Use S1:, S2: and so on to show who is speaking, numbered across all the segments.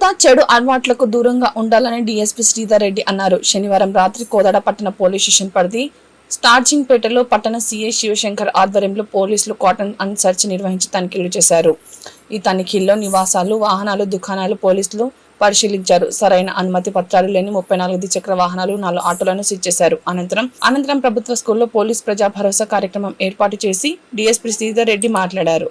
S1: యువత చెడు అలవాట్లకు దూరంగా ఉండాలని డీఎస్పీ శ్రీధర్ రెడ్డి అన్నారు. శనివారం రాత్రి కోదాడ పట్టణ పోలీస్ స్టేషన్ పరిధి స్టార్జింగ్పేటలో పట్టణ సీఐ శివశంకర్ ఆధ్వర్యంలో పోలీసులు కాటన్ అండ్ సెర్చ్ నిర్వహించి తనిఖీలు చేశారు. ఈ తనిఖీల్లో నివాసాలు, వాహనాలు, దుకాణాలు పోలీసులు పరిశీలించారు. సరైన అనుమతి పత్రాలు లేని 34 ద్విచక్ర వాహనాలు, 4 ఆటోలను సీజ్ చేశారు. అనంతరం ప్రభుత్వ స్కూల్లో పోలీస్ ప్రజా భరోసా కార్యక్రమం ఏర్పాటు చేసి డీఎస్పీ శ్రీధర్ రెడ్డి మాట్లాడారు.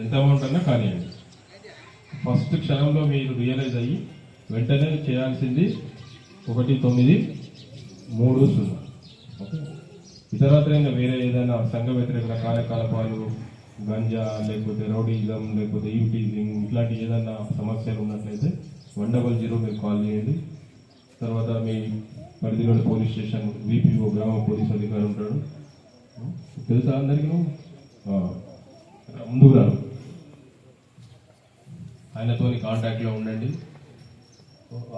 S2: ఎంత అమౌంట్ అన్నా కానివ్వండి. ఫస్ట్ క్షణంలో మీరు రియలైజ్ అయ్యి వెంటనే చేయాల్సింది 1930. ఓకే, ఇతరత్రైన వేరే ఏదైనా సంఘ వ్యతిరేక కార్యకలాపాలు, గంజా లేకపోతే రౌడీజం లేకపోతే యూటీజింగ్ ఇట్లాంటి ఏదైనా సమస్యలు ఉన్నట్లయితే 100 మీరు కాల్ చేయండి. తర్వాత మీ పరిధిలోని పోలీస్ స్టేషన్ విపిఓ గ్రామ పోలీస్ అధికారి ఉంటాడు, తెలుసా అందరికీ, ముందుకు రాను, ఆయనతో కాంటాక్ట్లో ఉండండి.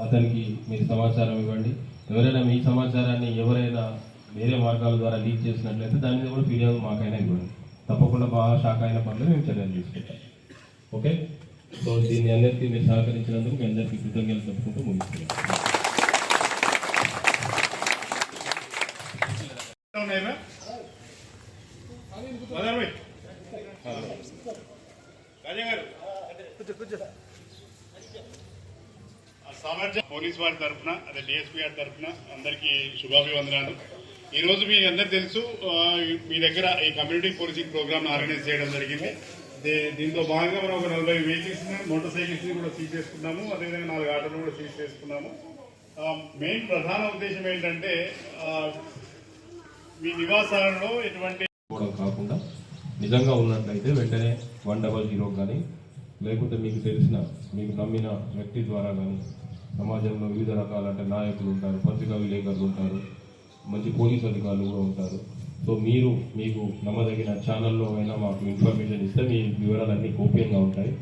S2: అతనికి మీరు సమాచారం ఇవ్వండి. ఎవరైనా మీ సమాచారాన్ని ఎవరైనా వేరే మార్గాల ద్వారా లీక్ చేసినట్లయితే దాని మీద కూడా ఫిర్యాదు మాకైనా ఇవ్వండి. తప్పకుండా మా శాఖ అయిన పనులు మేము చర్యలు తీసుకుంటాం. ఓకే, సో దీన్ని అందరికీ మీరు సహకరించినందుకు మీ అందరికీ కృతజ్ఞతలు చెప్పుకుంటూ ముగిస్తున్నాం.
S3: పోలీస్ వారి తరఫున, అదే డిఎస్పీ గారి తరఫున అందరికీ శుభాభివందనాలు. ఈరోజు మీ అందరు తెలుసు, మీ దగ్గర ఈ కమ్యూనిటీ పోలీసింగ్ ప్రోగ్రామ్ ఆర్గనైజ్ చేయడం జరిగింది. దీంతో భాగంగా మనం ఒక 40 వెహికల్స్, మోటార్ సైకిల్స్ కూడా సీజ్ చేసుకున్నాము. అదేవిధంగా 4 ఆటోలు కూడా సీజ్ చేసుకున్నాము. మెయిన్ ప్రధాన ఉద్దేశం ఏంటంటే మీ నివాసాలలో ఎటువంటి
S2: కాకుండా నిజంగా ఉన్నట్లయితే వెంటనే 100 కానీ లేకపోతే మీకు తెలిసిన మీకు నమ్మిన వ్యక్తి ద్వారా కానీ, సమాజంలో వివిధ రకాల అంటే నాయకులు ఉంటారు, పత్రికా విలేకరులు ఉంటారు, మంచి పోలీస్ అధికారులు కూడా ఉంటారు. సో మీరు మీకు నమ్మదగిన ఛానల్లో అయినా మాకు ఇన్ఫర్మేషన్ ఇస్తే మీ వివరాలన్నీ గోప్యంగా ఉంటాయి.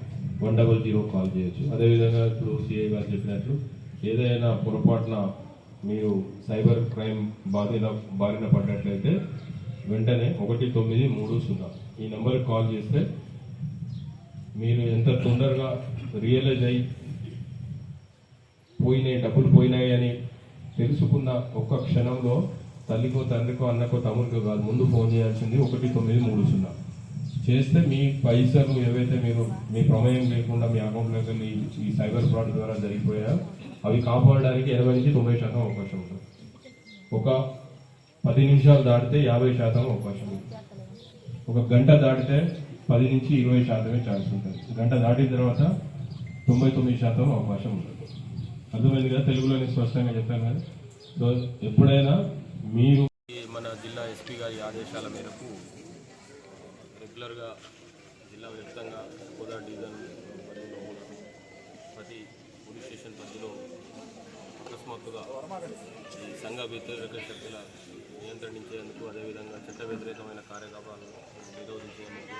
S2: 100 కాల్ చేయొచ్చు. అదేవిధంగా ఇప్పుడు సిఐ గారు చెప్పినట్లు ఏదైనా పొరపాటున మీరు సైబర్ క్రైమ్ బారిన పడ్డట్లయితే వెంటనే 1930 ఈ నెంబర్కి కాల్ చేస్తే మీరు ఎంత తొందరగా రియలైజ్ అయ్యి డబ్బులు పోయినాయి అని తెలుసుకున్న ఒక్క క్షణంలో తల్లికో, తండ్రికో, అన్నకో, తమ్ముడికో కాదు, ముందు ఫోన్ చేయాల్సింది 1930 చేస్తే మీ పైసలు ఏవైతే మీరు మీ ప్రమేయం లేకుండా మీ అకౌంట్లోకి వెళ్ళి ఈ సైబర్ ఫ్రాడ్ ద్వారా జరిగిపోయాయో అవి కాపాడడానికి 80 నుంచి 90% అవకాశం ఉంటుంది. ఒక 10 నిమిషాలు దాటితే 50% అవకాశం ఉంటుంది. ఒక గంట దాటితే 10 నుంచి 20% ఛాన్స్ ఉంటుంది. గంట దాటిన తర్వాత 99% అవకాశం ఉంటుంది. అర్థమైంది కదా, తెలుగులోనే స్పష్టంగా చెప్పాను కదా. సో ఎప్పుడైనా మీరు
S4: మన జిల్లా ఎస్పీ గారి ఆదేశాల మేరకు రెగ్యులర్గా జిల్లా వ్యాప్తంగా కోదా డివిజన్ పరిధిలో ప్రతి పోలీస్ స్టేషన్ పరిధిలో అకస్మాత్తుగా ఈ సంఘ వ్యతిరేక శక్తుల నియంత్రించేందుకు, అదేవిధంగా చట్ట వ్యతిరేకమైన కార్యకలాపాలు నిరోధించేందుకు,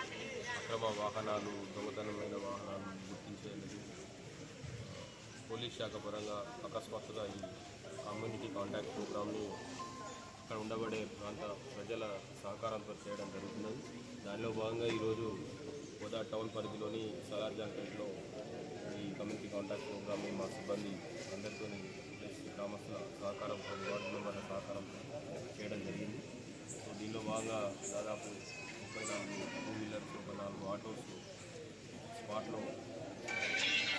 S4: అక్రమ వాహనాలు, దొంగతనమైన వాహనాలను గుర్తించేందుకు పోలీస్ శాఖ పరంగా అకస్మాత్తుగా ఈ కమ్యూనిటీ కాంటాక్ట్ ప్రోగ్రామ్ని అక్కడ ఉండబడే ప్రాంత ప్రజల సహకారంతో చేయడం జరుగుతున్నది. దానిలో భాగంగా ఈరోజు కోదా టౌన్ పరిధిలోని సలార్ జంక్షన్లో ఈ కమ్యూనిటీ కాంటాక్ట్ ప్రోగ్రామ్ని మా సిబ్బంది అందరితో గ్రామస్తుల సహకారంతో, వార్డు మెంబర్ల సహకారంతో చేయడం జరిగింది. సో దీనిలో భాగంగా దాదాపు 34 టూ వీలర్స్, 4 ఆటోస్ స్పాట్లో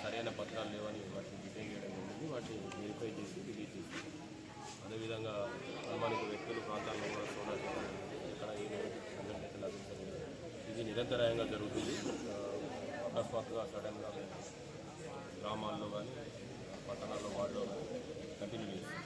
S4: సరైన పత్రాలు లేవని వాటిని డిటైన్ చేయడం జరిగింది. వాటిని వెరిఫై చేసి రిలీజ్ చేసి, అదేవిధంగా అనుమానిత వ్యక్తులు ప్రాంతాల్లో కూడా సోదా చేయడం, ఎక్కడ ఏ సంఘటన లభించలేదు. ఇది నిరంతరాయంగా జరుగుతుంది. అకస్మాత్తుగా సడన్గా గ్రామాల్లో కానీ పట్టణాల్లో వార్డులో కానీ కంటిన్యూ చేస్తుంది.